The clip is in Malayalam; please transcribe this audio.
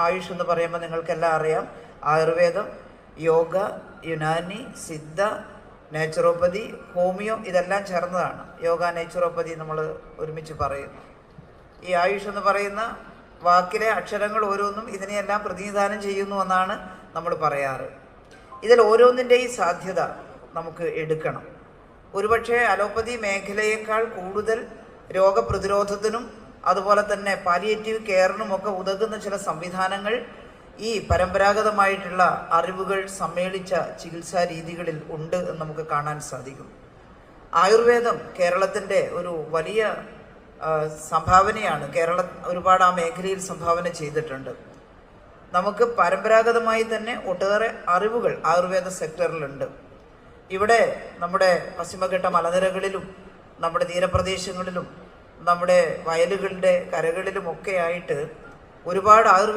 ആയുഷ് എന്ന് പറയുമ്പോൾ നിങ്ങൾക്കെല്ലാം അറിയാം, ആയുർവേദം, യോഗ, യുനാനി, സിദ്ധ, നാച്ചുറോപ്പതി, ഹോമിയോ ഇതെല്ലാം ചേർന്നതാണ് യോഗ, നാച്ചുറോപ്പതി നമ്മൾ ഒരുമിച്ച് പറയുന്നു. ഈ ആയുഷ് എന്ന് പറയുന്ന വാക്കിലെ അക്ഷരങ്ങൾ ഓരോന്നും ഇതിനെയെല്ലാം പ്രതിനിധാനം ചെയ്യുന്നു എന്നാണ് നമ്മൾ പറയാറ്. ഇതിൽ ഓരോന്നിൻ്റെയും സാധ്യത നമുക്ക് എടുക്കണം. ഒരുപക്ഷെ അലോപ്പതി മേഖലയേക്കാൾ കൂടുതൽ രോഗപ്രതിരോധത്തിനും അതുപോലെ തന്നെ പാലിയേറ്റീവ് കെയറിനുമൊക്കെ ഉതകുന്ന ചില സംവിധാനങ്ങൾ ഈ പരമ്പരാഗതമായിട്ടുള്ള അറിവുകൾ സമ്മേളിച്ച ചികിത്സാ രീതികളിൽ ഉണ്ട് എന്ന് നമുക്ക് കാണാൻ സാധിക്കും. ആയുർവേദം കേരളത്തിൻ്റെ ഒരു വലിയ സംഭാവനയാണ്. കേരളം ഒരുപാട് ആ മേഖലയിൽ സംഭാവന ചെയ്തിട്ടുണ്ട്. നമുക്ക് പരമ്പരാഗതമായി തന്നെ ഒട്ടേറെ അറിവുകൾ ആയുർവേദ സെക്ടറിലുണ്ട്. ഇവിടെ നമ്മുടെ പശ്ചിമഘട്ട മലനിരകളിലും നമ്മുടെ തീരപ്രദേശങ്ങളിലും നമ്മുടെ വയലുകളുടെ കരകളിലുമൊക്കെ ആയിട്ട് ഒരുപാട് ആയുർവേദ